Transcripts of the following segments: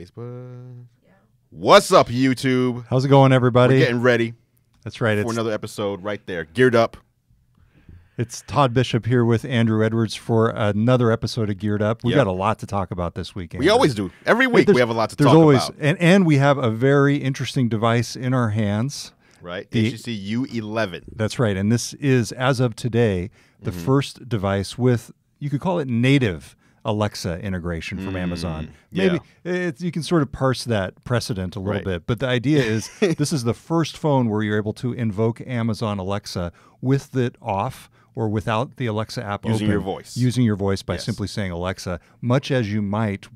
Facebook. Yeah. What's up, YouTube? How's it going, everybody? We're getting ready. That's right. For another episode right there. Geared up. It's Todd Bishop here with Andrew Edwards for another episode of Geared Up. We got a lot to talk about this week, Andrew. We always do. Every week we have a lot to talk about. And we have a very interesting device in our hands. Right. The HTC U11. That's right. And this is, as of today, the first device with, you could call it native Alexa integration from Amazon. Maybe you can sort of parse that precedent a little bit, but the idea is this is the first phone where you're able to invoke Amazon Alexa with it off or without the Alexa app using open. your voice. Using your voice by simply saying Alexa, much as you might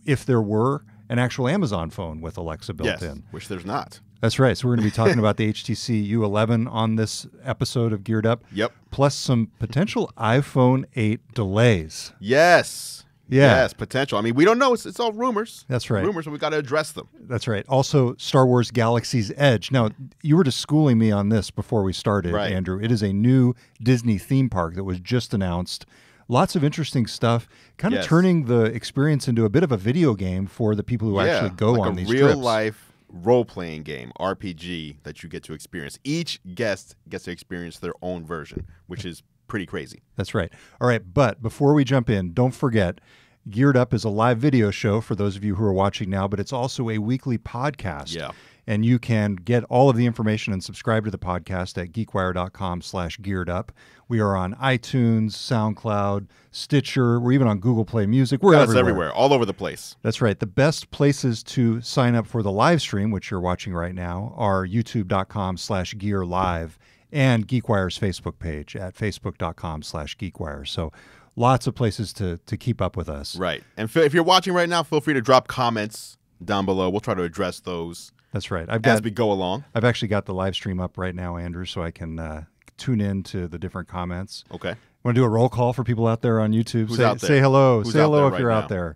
if there were an actual Amazon phone with Alexa built in. Which there's not. That's right. So we're going to be talking about the HTC U11 on this episode of Geared Up. Yep. Plus some potential iPhone 8 delays. Yes. Yeah. Yes, potential. I mean, we don't know. It's all rumors. That's right. Rumors, but we got to address them. That's right. Also, Star Wars Galaxy's Edge. Now, you were just schooling me on this before we started, Andrew. It is a new Disney theme park that was just announced. Lots of interesting stuff, kind of turning the experience into a bit of a video game for the people who actually go on these trips. Like a real-life role-playing game, RPG, that you get to experience. Each guest gets to experience their own version, which is pretty crazy. That's right. All right, but before we jump in, don't forget, Geared Up is a live video show for those of you who are watching now, but it's also a weekly podcast. Yeah. And you can get all of the information and subscribe to the podcast at geekwire.com/gearedup. We are on iTunes, SoundCloud, Stitcher. We're even on Google Play Music. We're everywhere, all over the place. That's right. The best places to sign up for the live stream, which you're watching right now, are youtube.com/gearlive and GeekWire's Facebook page at facebook.com/geekwire. So lots of places to keep up with us. Right. And if you're watching right now, feel free to drop comments down below. We'll try to address those. That's right. As we go along. I've actually got the live stream up right now, Andrew, so I can tune in to the different comments. Okay. Want to do a roll call for people out there on YouTube? Who's out there? Say hello. Who's say hello if right you're now? out there.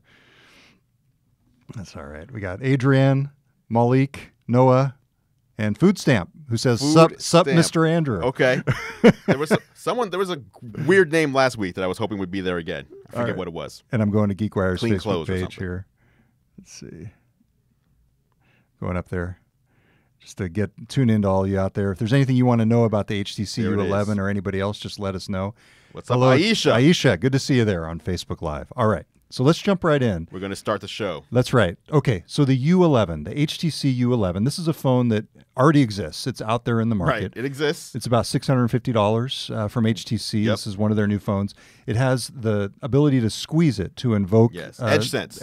That's all right. We got Adrienne, Malik, Noah, and Food Stamp, who says, Sup, Mr. Andrew. Okay. There was a weird name last week that I was hoping would be there again. I forget what it was. And I'm going to GeekWire's Clean Facebook page something. here. Let's see. Going up there. Just to tune into all you out there. If there's anything you want to know about the HTC U11 or anybody else, just let us know. What's up, Aisha? Aisha, good to see you there on Facebook Live. All right. So let's jump right in. We're going to start the show. That's right. Okay, so the U11, the HTC U11, this is a phone that already exists. It's out there in the market. Right, it exists. It's about $650 from HTC. Yep. This is one of their new phones. It has the ability to squeeze it to invoke EdgeSense.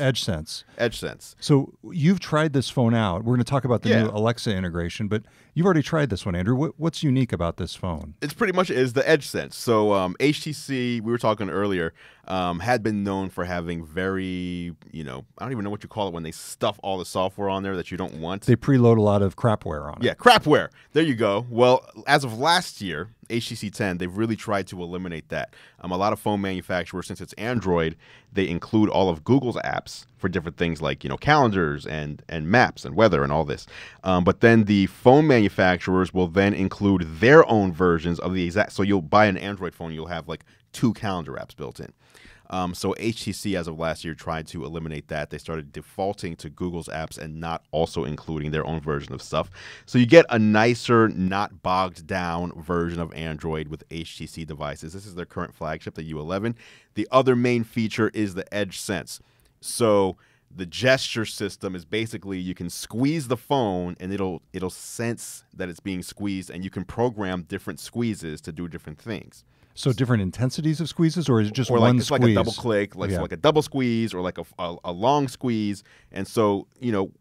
EdgeSense. So you've tried this phone out. We're going to talk about the new Alexa integration, but you've already tried this one, Andrew. What's unique about this phone? It's pretty much is the EdgeSense. So HTC, we were talking earlier, had been known for having very, I don't even know what you call it when they stuff all the software on there that you don't want. They preload a lot of crapware on it. Yeah, crapware. There you go. Well, as of last year, HTC 10, they've really tried to eliminate that. A lot of phone manufacturers, since it's Android, they include all of Google's apps for different things like, calendars and maps and weather and all this. But then the phone manufacturers will then include their own versions of the exact. So you'll buy an Android phone, you'll have like 2 calendar apps built in. So HTC, as of last year, tried to eliminate that. They started defaulting to Google's apps and not also including their own version of stuff. So you get a nicer, not bogged down version of Android with HTC devices. This is their current flagship, the U11. The other main feature is the EdgeSense. So the gesture system is basically you can squeeze the phone and it'll sense that it's being squeezed, and you can program different squeezes to do different things. So different intensities of squeezes, or is it just or one it's squeeze? Like a double click, like a double squeeze, or like a long squeeze. And so,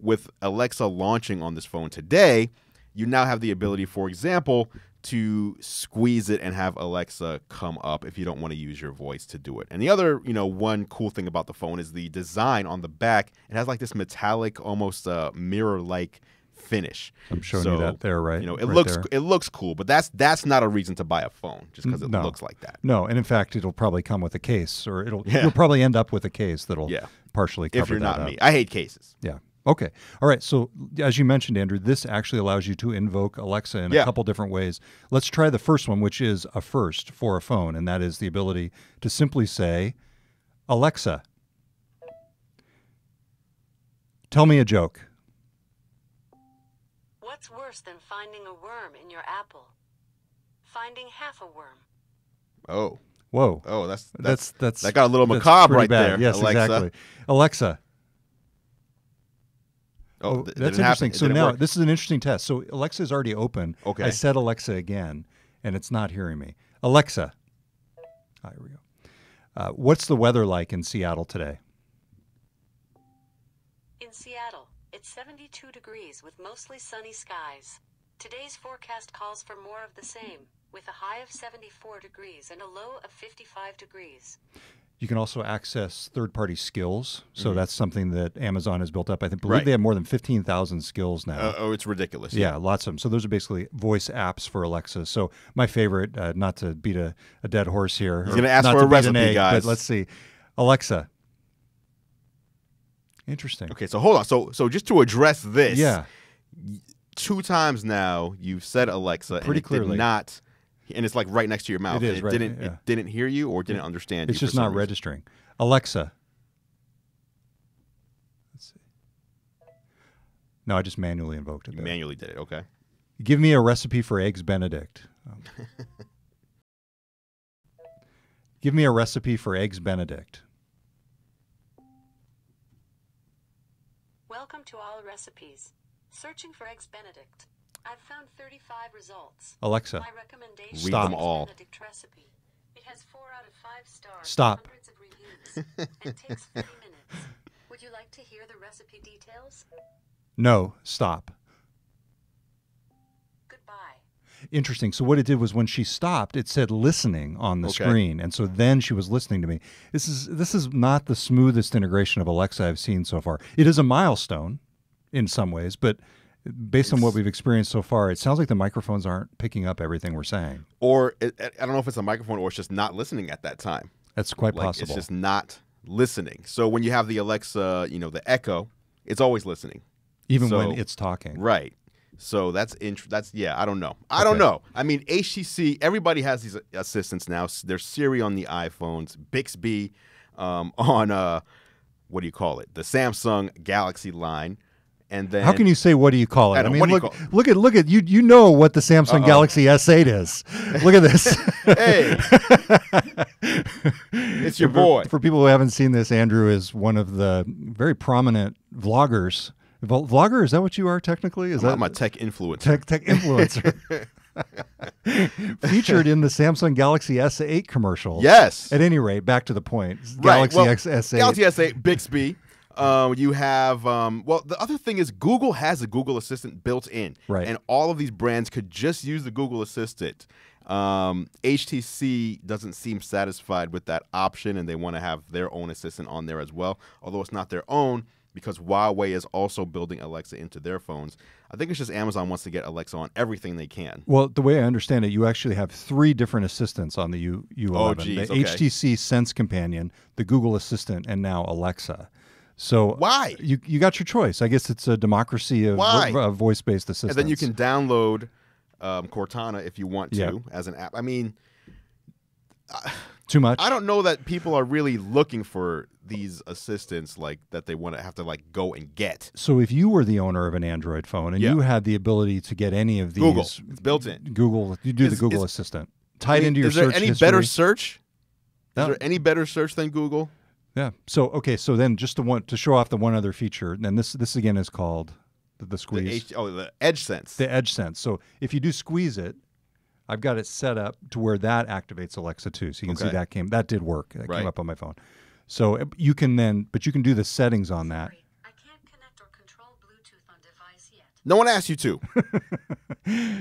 with Alexa launching on this phone today, you now have the ability, for example, to squeeze it and have Alexa come up if you don't want to use your voice to do it. And the other, one cool thing about the phone is the design on the back. It has like this metallic, almost mirror-like finish. I'm showing you that there, right? It looks cool, but that's not a reason to buy a phone just because it looks like that. No, and in fact, it'll probably come with a case, or you'll probably end up with a case that'll partially cover that. If you're not up. me, I hate cases. Yeah. Okay. All right. So as you mentioned, Andrew, this actually allows you to invoke Alexa in a couple different ways. Let's try the first one, which is a first for a phone, and that is the ability to simply say, Alexa, Tell me a joke. What's worse than finding a worm in your apple? Finding half a worm. Oh. Whoa. Oh, that's that got a little macabre right bad. there. Yes, Alexa. exactly. Alexa. Oh, that's interesting. So now this is an interesting test. So Alexa is already open. Okay. I said Alexa again, and it's not hearing me. Alexa. Here we go. What's the weather like in Seattle today? In Seattle, it's 72 degrees with mostly sunny skies. Today's forecast calls for more of the same, with a high of 74 degrees and a low of 55 degrees. You can also access third-party skills. So that's something that Amazon has built up. I believe Right. they have more than 15,000 skills now. It's ridiculous. Yeah, lots of them. So those are basically voice apps for Alexa. So my favorite, not to beat a dead horse here. He's going to ask not for to a beat an recipe, egg, guys. But let's see. Alexa. Interesting. Okay, so hold on. So just to address this, Yeah. 2 times now you've said Alexa, Pretty and it clearly. did not, and it's like right next to your mouth. It is, and right, Didn't yeah. it didn't hear you or didn't understand you? It's just for some not reason. registering. Alexa. Let's see. No, I just manually invoked it. You there. manually did it. Okay. Give me a recipe for eggs Benedict. Give me a recipe for eggs Benedict. Welcome to All Recipes. Searching for Eggs Benedict. I've found 35 results. Alexa. My recommendation Read is Stop. them all. Eggs Benedict recipe. It has 4 out of 5 stars. Stop. Hundreds of reviews. And takes 30 minutes. Would you like to hear the recipe details? No, stop. Goodbye. Interesting. So what it did was when she stopped, it said listening on the Okay. screen, and so then she was listening to me. This is not the smoothest integration of Alexa I've seen so far. It is a milestone in some ways, but based on what we've experienced so far, it sounds like the microphones aren't picking up everything we're saying. Or I don't know if it's a microphone or it's just not listening at that time. That's quite Like possible. it's just not listening. So when you have the Alexa, the Echo, it's always listening. Even so- when it's talking. Right. So that's I don't know. I don't know. I mean, HTC, everybody has these assistants now. There's Siri on the iPhones, Bixby on what do you call it? The Samsung Galaxy line. And then How can you say what do you call it? I know, what do you look at you. You know what the Samsung Galaxy S8 is. Look at this. Hey, it's your boy. For people who haven't seen this, Andrew is one of the very prominent vloggers. Vlogger, is that what you are technically? Is that I'm a tech influencer. tech influencer? Featured in the Samsung Galaxy S8 commercials. Yes. At any rate, back to the point. Right. Galaxy Well, S8. Galaxy S8, Bixby. You have the other thing is Google has a Google Assistant built in, Right. And all of these brands could just use the Google Assistant. HTC doesn't seem satisfied with that option, and they want to have their own assistant on there as well. Although it's not their own, because Huawei is also building Alexa into their phones. I think it's just Amazon wants to get Alexa on everything they can. Well, the way I understand it, you actually have 3 different assistants on the U11. Oh, geez, the okay. HTC Sense Companion, the Google Assistant, and now Alexa. So Why? You got your choice. I guess it's a democracy of voice-based assistants. And then you can download Cortana if you want to Yeah. as an app. I mean, Too much? I don't know that people are really looking for these assistants like that they want to have to like go and get. So if you were the owner of an Android phone and Yeah. you had the ability to get any of these Google, it's built in. Google, you do the Google Assistant tied into your Is there search any history. better search? No. Is there any better search than Google? Yeah. So okay. So then, just to show off the one other feature, and this again is called the squeeze, The Edge Sense. the Edge Sense. So if you do squeeze it, I've got it set up to where that activates Alexa too. So you can see Okay. that did work. That Right. came up on my phone. So you can do the settings on that. Sorry, I can't connect or control Bluetooth on device yet. No one asked you to.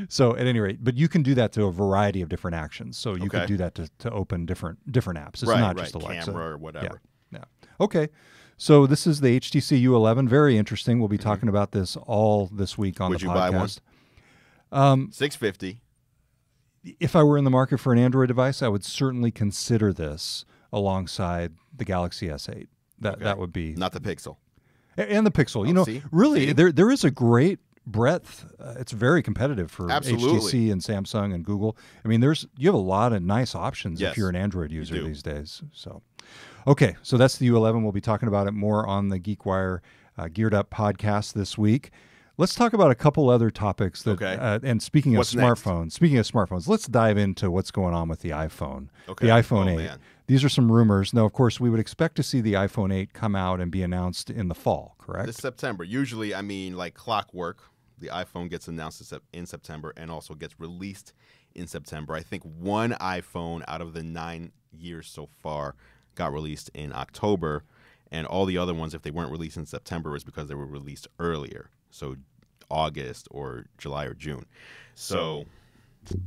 So at any rate, but you can do that to a variety of different actions. So you Okay. could do that to open different apps. It's Right, not right. just Alexa. Camera or whatever. Yeah. Okay. So this is the HTC U11. Very interesting. We'll be talking about this all this week on Would the you podcast. buy one? $650. If I were in the market for an Android device, I would certainly consider this alongside the Galaxy S8. That would be Not the Pixel. and the Pixel. You know, see? really, See? there is a great breadth. It's very competitive for Absolutely. HTC and Samsung and Google. I mean, you have a lot of nice options Yes, if you're an Android user do. these days. So, okay, so that's the U11. We'll be talking about it more on the GeekWire Geared Up podcast this week. Let's talk about a couple other topics that. Okay. And speaking What's of smartphones, let's dive into what's going on with the iPhone. Okay. The iPhone 8. Man. These are some rumors. Now, of course, we would expect to see the iPhone 8 come out and be announced in the fall, correct? This September. Usually, I mean, like clockwork, the iPhone gets announced in September and also gets released in September. I think one iPhone out of the 9 years so far got released in October, and all the other ones, if they weren't released in September, is because they were released earlier. So August or July or June. So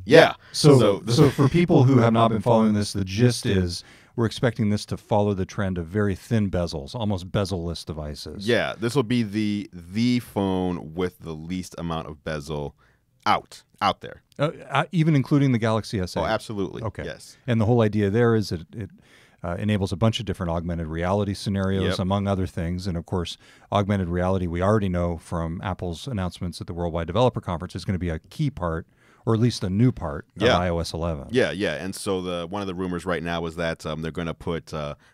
yeah. So for people who have not been following this, the gist is we're expecting this to follow the trend of very thin bezels, almost bezel-less devices. Yeah, this will be the phone with the least amount of bezel out there. Even including the Galaxy S8? Oh, absolutely. Okay. Yes. And the whole idea there is that it enables a bunch of different augmented reality scenarios, among other things. And, of course, augmented reality, we already know from Apple's announcements at the Worldwide Developer Conference, is going to be a key part, or at least a new part, of iOS 11. Yeah. And so one of the rumors right now is that they're going to put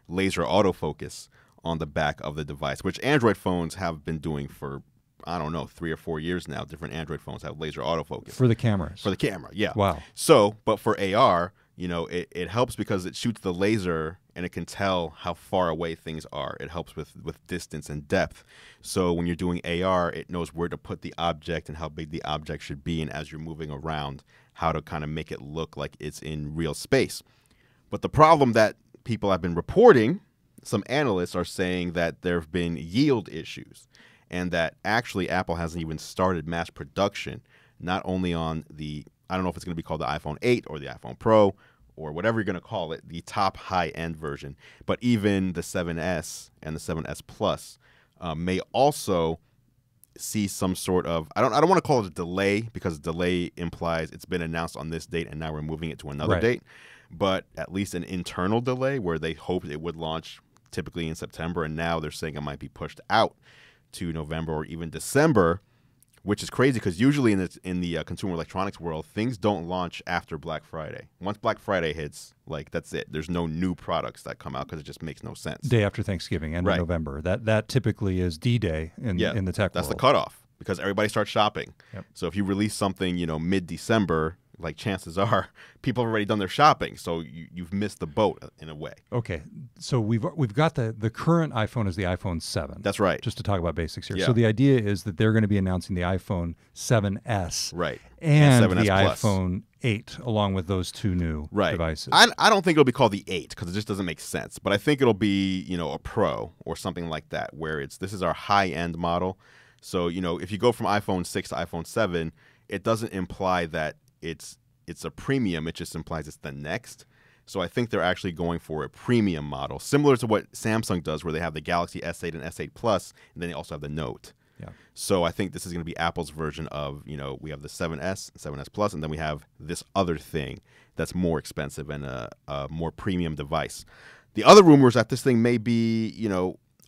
laser autofocus on the back of the device, which Android phones have been doing for, I don't know, 3 or 4 years now. Different Android phones have laser autofocus. For the cameras. For the camera, yeah. Wow. So, but for AR, it helps because it shoots the laser and it can tell how far away things are. It helps with distance and depth. So when you're doing AR, it knows where to put the object and how big the object should be, and as you're moving around, how to kind of make it look like it's in real space. But the problem that people have been reporting, some analysts are saying that there have been yield issues, and that actually Apple hasn't even started mass production, not only on the, I don't know if it's going to be called the iPhone 8 or the iPhone Pro or whatever you're going to call it, the top high-end version, but even the 7S and the 7S Plus may also see some sort of, I don't want to call it a delay, because delay implies it's been announced on this date and now we're moving it to another date, but at least an internal delay where they hoped it would launch typically in September, and now they're saying it might be pushed out to November or even December, which is crazy because usually in the consumer electronics world, things don't launch after Black Friday. Once Black Friday hits, like, that's it. There's no new products that come out because it just makes no sense. Day after Thanksgiving, end of November. That typically is D-Day in the tech world. That's the cutoff because everybody starts shopping. Yep. So if you release something, mid-December, like, chances are people have already done their shopping, so you've missed the boat in a way. Okay, so we've got the current iPhone is the iPhone 7. That's right. Just to talk about basics here. Yeah. So the idea is that they're going to be announcing the iPhone 7S, right, and 7S the Plus. iPhone 8, along with those two new devices. I don't think it'll be called the 8 because it just doesn't make sense. But I think it'll be a Pro or something like that, where this is our high-end model. So if you go from iPhone 6 to iPhone 7, it doesn't imply that it's a premium. It just implies it's the next. So I think they're actually going for a premium model, similar to what Samsung does, where they have the Galaxy S8 and S8 Plus, and then they also have the Note. Yeah. So I think this is going to be Apple's version of, we have the 7S, 7S Plus, and then we have this other thing that's more expensive and a more premium device. The other rumor is that this thing may be,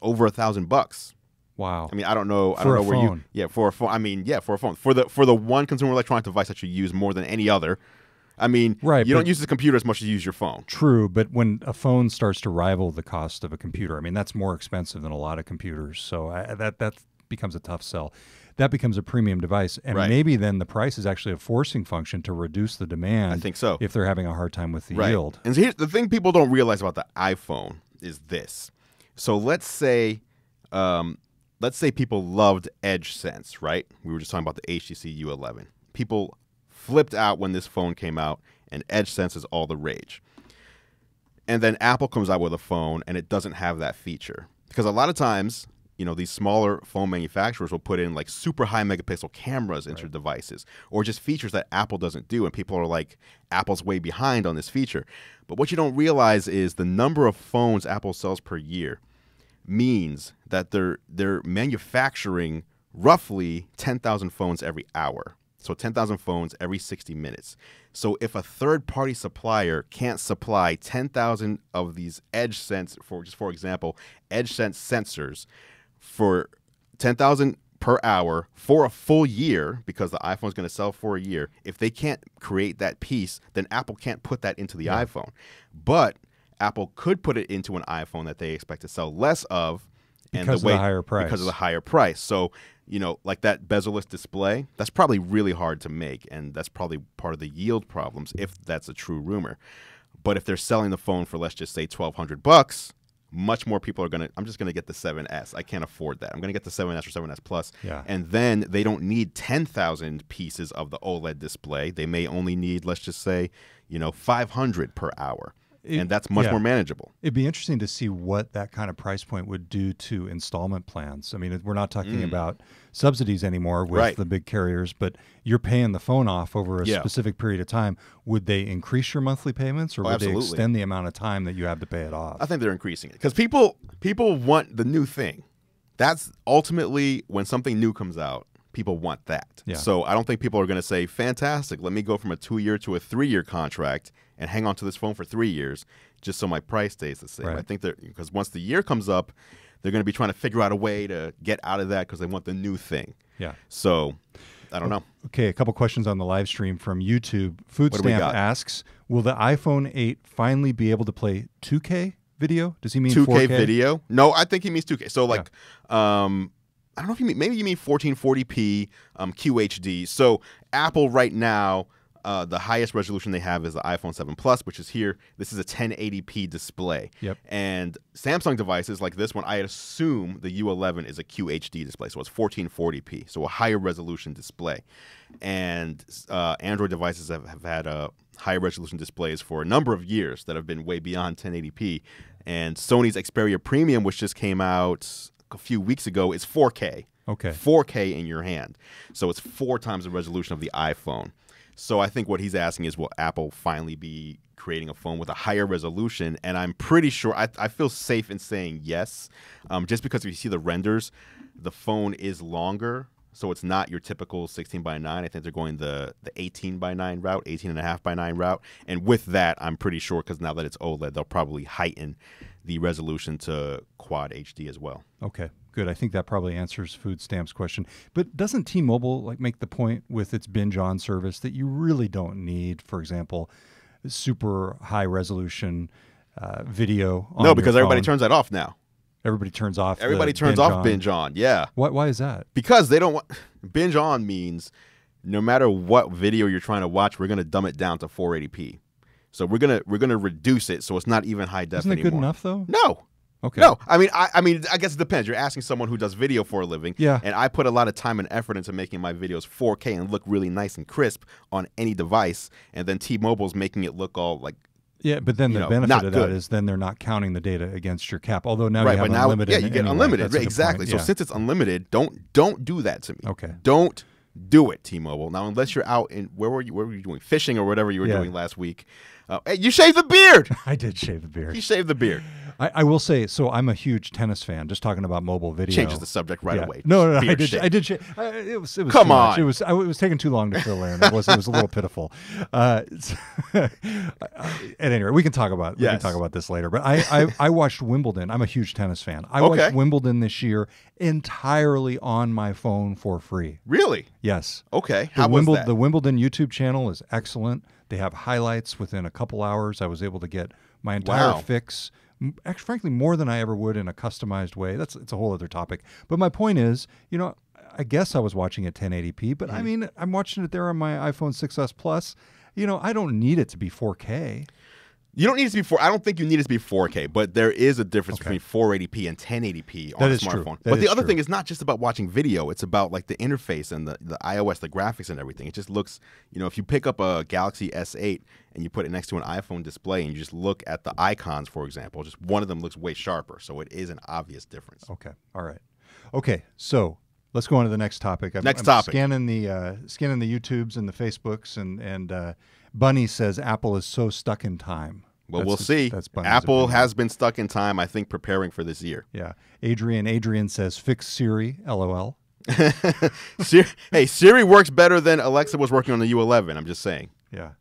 over $1,000. Wow. I mean, I don't know For a where phone. for a phone. I mean, for a phone. For the one consumer electronic device that you use more than any other. I mean, you don't use the computer as much as you use your phone. True, but when a phone starts to rival the cost of a computer, I mean, that's more expensive than a lot of computers. So that becomes a tough sell. That becomes a premium device, and maybe then the price is actually a forcing function to reduce the demand. I think so. If they're having a hard time with the yield. And here's the thing people don't realize about the iPhone is this. So let's say people loved Edge Sense, right? We were just talking about the HTC U11. People flipped out when this phone came out, and Edge Sense is all the rage. And then Apple comes out with a phone, and it doesn't have that feature. Because a lot of times, these smaller phone manufacturers will put in like super high megapixel cameras into devices, or just features that Apple doesn't do, and people are like, Apple's way behind on this feature. But what you don't realize is the number of phones Apple sells per year means that they're manufacturing roughly 10,000 phones every hour. So 10,000 phones every 60 minutes. So if a third-party supplier can't supply 10,000 of these Edge Sense, for example, Edge Sense sensors for 10,000 per hour for a full year, because the iPhone's going to sell for a year, if they can't create that piece, then Apple can't put that into the iPhone. But Apple could put it into an iPhone that they expect to sell less of And because of the higher price. Because of the higher price. So, like that bezel-less display, that's probably really hard to make, and that's probably part of the yield problems if that's a true rumor. But if they're selling the phone for, let's just say, $1,200, much more people are going to, I'm just going to get the 7S. I can't afford that. I'm going to get the 7S or 7S Plus. Yeah. And then they don't need 10,000 pieces of the OLED display. They may only need, let's just say, 500 per hour. And that's much more manageable. It'd be interesting to see what that kind of price point would do to installment plans. I mean, we're not talking about subsidies anymore with the big carriers, but you're paying the phone off over a specific period of time. Would they increase your monthly payments, or would they extend the amount of time that you have to pay it off? I think they're increasing it because people want the new thing. That's ultimately when something new comes out. People want that. Yeah. So I don't think people are going to say, fantastic, let me go from a 2-year to a 3-year contract and hang on to this phone for 3 years just so my price stays the same. Right. I think that because once the year comes up, they're going to be trying to figure out a way to get out of that because they want the new thing. Yeah. So I don't know. Okay, a couple questions on the live stream from YouTube. Food Stamp asks, will the iPhone 8 finally be able to play 2K video? Does he mean 2K 4K? video? No, I think he means 2K. So like I don't know if maybe you mean 1440p QHD. So Apple right now, the highest resolution they have is the iPhone 7 Plus, which is here. This is a 1080p display. Yep. And Samsung devices like this one, I assume the U11 is a QHD display, so it's 1440p, so a higher resolution display. And Android devices have had higher resolution displays for a number of years that have been way beyond 1080p. And Sony's Xperia Premium, which just came out a few weeks ago, is 4K. Okay. 4K in your hand. So it's 4 times the resolution of the iPhone. So I think what he's asking is, will Apple finally be creating a phone with a higher resolution? And I'm pretty sure, I feel safe in saying yes, just because if you see the renders, the phone is longer. So it's not your typical 16 by 9. I think they're going the 18 by 9 route, 18.5 by 9 route. And with that, I'm pretty sure, because now that it's OLED, they'll probably heighten the resolution to Quad HD as well. Okay, good. I think that probably answers Food Stamp's question. But doesn't T-Mobile make the point with its binge on service that you really don't need, for example, super high resolution video on No, because your everybody phone? turns that off now. Everybody turns off. Everybody turns off binge on. Yeah. Why is that? Because they don't want binge on means no matter what video you're trying to watch, we're going to dumb it down to 480p. So we're gonna reduce it so it's not even high def Isn't it anymore. good enough though? No. Okay. No. I mean I guess it depends. You're asking someone who does video for a living. Yeah. And I put a lot of time and effort into making my videos 4K and look really nice and crisp on any device, and then T-Mobile's making it look all like but then the benefit not of good. that is then they're not counting the data against your cap. Although now right, you have but now, unlimited. yeah, you get anyway. unlimited. That's a good Exactly. point. So Yeah. since it's unlimited, don't do that to me. Okay. Don't do it, T-Mobile. Now, unless you're out in where were you doing? Fishing or whatever you were doing last week. Hey, you shaved the beard. I did shave the beard. He shaved the beard. I will say, so I'm a huge tennis fan. Just talking about mobile video Changes the subject right away. No, I Beard did. shave. I did. It was. Come too on. much. It was taking too long to fill in. It was a little pitiful. At any rate, we can talk about this later. But I watched Wimbledon. I'm a huge tennis fan. I watched Wimbledon this year entirely on my phone for free. Really? Yes. Okay. How was that? The Wimbledon YouTube channel is excellent. They have highlights within a couple hours. I was able to get my entire fix. Actually, frankly, more than I ever would in a customized way. It's a whole other topic. But my point is, I guess I was watching at 1080p, but I mean, I'm watching it there on my iPhone 6s Plus. I don't need it to be 4K. You don't need it to be I don't think you need it to be 4K, but there is a difference between 480p and 1080p on a smartphone. But the other thing is not just about watching video. It's about like the interface and the iOS, the graphics and everything. It just looks, if you pick up a Galaxy S8 and you put it next to an iPhone display and you just look at the icons, for example, just one of them looks way sharper. So it is an obvious difference. Okay. All right. Okay. So let's go on to the next topic. I'm scanning the YouTubes and the Facebooks, and Bunny says Apple is so stuck in time. Well, we'll see. That's Bunny's Apple opinion. has been stuck in time, I think, preparing for this year. Yeah. Adrian says fix Siri, LOL. Hey, Siri works better than Alexa was working on the U11. I'm just saying. Yeah.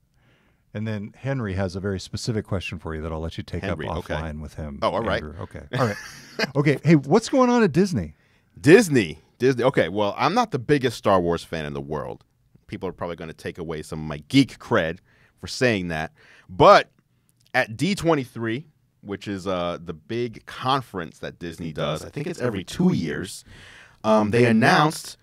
And then Henry has a very specific question for you that I'll let you take up offline with him. Oh, all right. Andrew. Okay. All right. Okay. Hey, what's going on at Disney? Disney. Okay, well, I'm not the biggest Star Wars fan in the world. People are probably going to take away some of my geek cred for saying that. But at D23, they announced that they're going to which is the big conference that Disney does. I think it's every 2 years. They announced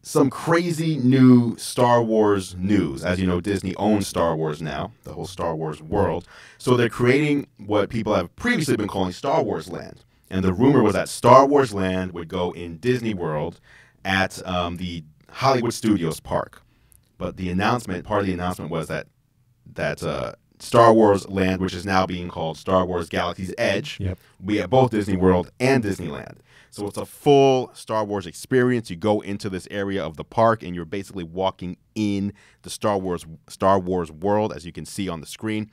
some crazy new Star Wars news. As you know, Disney owns Star Wars now, the whole Star Wars world. So they're creating what people have previously been calling Star Wars Land. And the rumor was that Star Wars Land would go in Disney World at the Hollywood Studios park. But the announcement, part of the announcement was that Star Wars Land, which is now being called Star Wars Galaxy's Edge, will be at both Disney World and Disneyland. So it's a full Star Wars experience. You go into this area of the park, and you're basically walking in the Star Wars world, as you can see on the screen.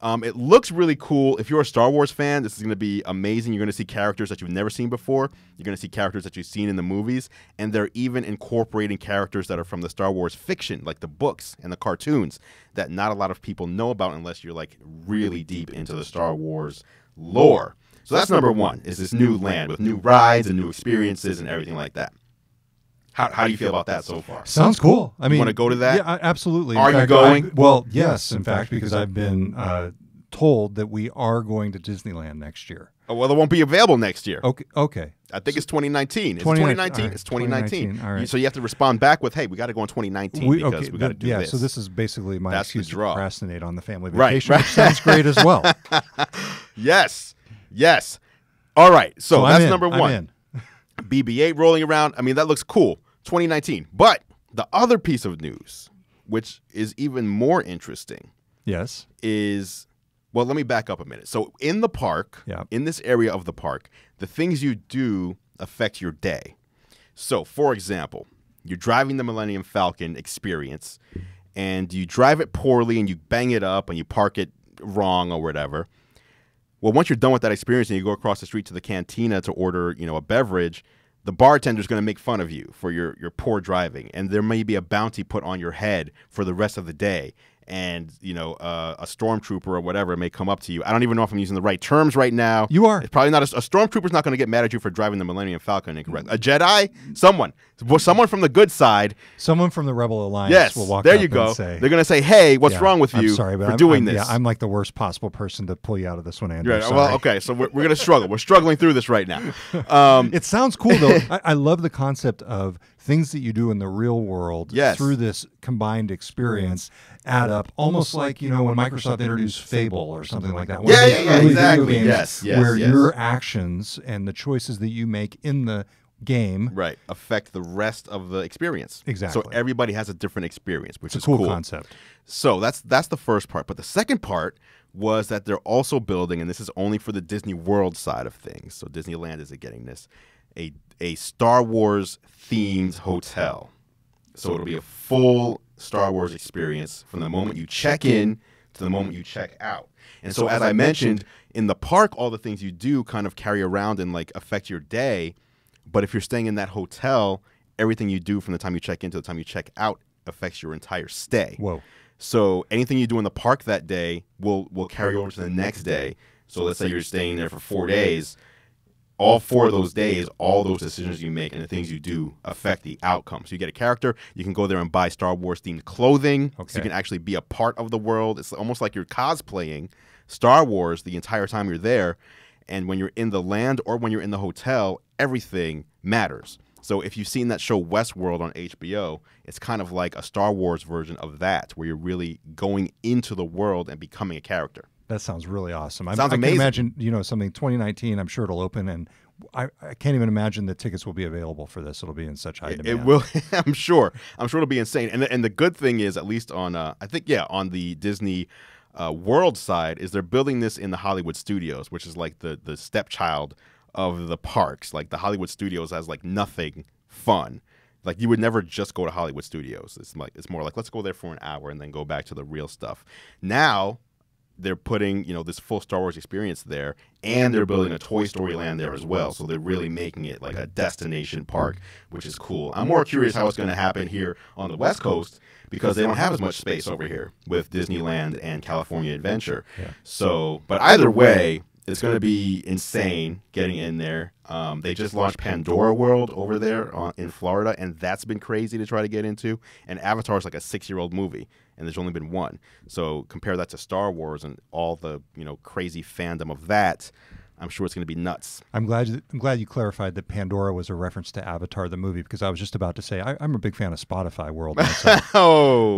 It looks really cool. If you're a Star Wars fan, this is going to be amazing. You're going to see characters that you've never seen before. You're going to see characters that you've seen in the movies. And they're even incorporating characters that are from the Star Wars fiction, like the books and the cartoons, that not a lot of people know about unless you're like really deep into the Star Wars lore. So that's number one, is this new land with new rides and new experiences and everything like that. How do you feel about that so far? Sounds cool. I mean, you want to go to that? Yeah, absolutely. Are you going? Well, yes, in fact, because I've been told that we are going to Disneyland next year. Oh, well, it won't be available next year. Okay. I think it's 2019. It's 2019. It's 2019. All right. So you have to respond back with, hey, we got to go in 2019 because we got to do this. Yeah, so this is basically my excuse to procrastinate on the family vacation, right. which sounds great as well. Yes. All right, so that's number one. I'm in. BB-8 rolling around. I mean, that looks cool. 2019. But the other piece of news, which is even more interesting, is, well, let me back up a minute. So in the park, in this area of the park, the things you do affect your day. So, for example, you're driving the Millennium Falcon experience, and you drive it poorly, and you bang it up, and you park it wrong or whatever. Well, once you're done with that experience and you go across the street to the cantina to order, a beverage, the bartender's going to make fun of you for your poor driving, and there may be a bounty put on your head for the rest of the day. And, a stormtrooper or whatever may come up to you. I don't even know if I'm using the right terms right now. You are. It's probably not. A stormtrooper's not going to get mad at you for driving the Millennium Falcon incorrect. A Jedi? Someone from the good side. Someone from the Rebel Alliance will walk there up you go. and say, they're going to say, hey, what's wrong with you for doing this? Yeah, I'm like the worst possible person to pull you out of this one, Andrew. Right. Well, okay, so we're going to struggle. We're struggling through this right now. It sounds cool, though. I love the concept of things that you do in the real world through this combined experience add up, almost like, when Microsoft introduced Fable or something like that. Yeah, exactly. Yes, where your actions and the choices that you make in the game affect the rest of the experience. Exactly. So everybody has a different experience, which is a cool concept. So that's the first part. But the second part was that they're also building, and this is only for the Disney World side of things, so Disneyland isn't getting this, a Star Wars themed hotel. So it'll be a full Star Wars experience from the moment you check in to the moment you check out. And so, as I mentioned, in the park, all the things you do kind of carry around and affect your day. But if you're staying in that hotel, everything you do from the time you check in to the time you check out affects your entire stay. Whoa. So anything you do in the park that day will carry over to the next day. So let's say you're staying there for 4 days. All 4 of those days, all those decisions you make and the things you do affect the outcome. So you get a character, you can go there and buy Star Wars themed clothing, so you can actually be a part of the world. It's almost like you're cosplaying Star Wars the entire time you're there. And when you're in the land or when you're in the hotel, everything matters. So if you've seen that show Westworld on HBO, it's kind of like a Star Wars version of that, where you're really going into the world and becoming a character. That sounds really awesome. Sounds amazing. I can imagine, something 2019, I'm sure it'll open, and I can't even imagine that tickets will be available for this. It'll be in such high demand. It will. I'm sure it'll be insane. And the good thing is, at least on, on the Disney World side, is they're building this in the Hollywood Studios, which is like the stepchild of the parks. Like the Hollywood Studios has nothing fun. Like you would never just go to Hollywood Studios. It's more like, let's go there for an hour and then go back to the real stuff. Now they're putting, this full Star Wars experience there, and they're building a Toy Story land there as well. So they're really making it like a destination park, which is cool. I'm more curious how it's going to happen here on the West Coast, because they don't have as much space over here with Disneyland and California Adventure. Yeah. So, but either way, It's going to be insane getting in there. They just launched Pandora World over there in Florida, and that's been crazy to try to get into. And Avatar is like a 6-year-old movie, and there's only been one. So compare that to Star Wars and all the crazy fandom of that. I'm sure it's going to be nuts. I'm glad you clarified that Pandora was a reference to Avatar the movie, because I was just about to say I'm a big fan of Spotify World myself. All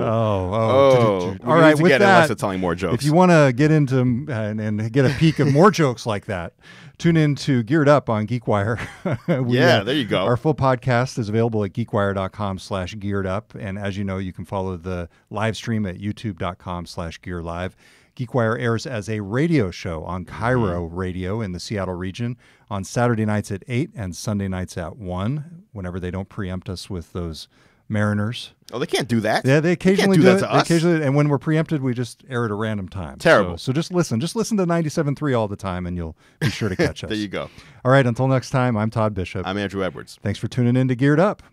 right, with that, telling more jokes. If you want to get into and get a peek of more jokes like that, tune in to Geared Up on GeekWire. There you go. Our full podcast is available at geekwire.com/gearedup, and as you know, you can follow the live stream at youtube.com/gearlive. GeekWire airs as a radio show on Cairo Radio in the Seattle region on Saturday nights at 8 and Sunday nights at 1, whenever they don't preempt us with those Mariners. Oh, they can't do that. Yeah, they occasionally do that to us. And when we're preempted, we just air at a random time. Terrible. So just listen. Just listen to 97.3 all the time, and you'll be sure to catch us. There you go. All right, until next time, I'm Todd Bishop. I'm Andrew Edwards. Thanks for tuning in to Geared Up.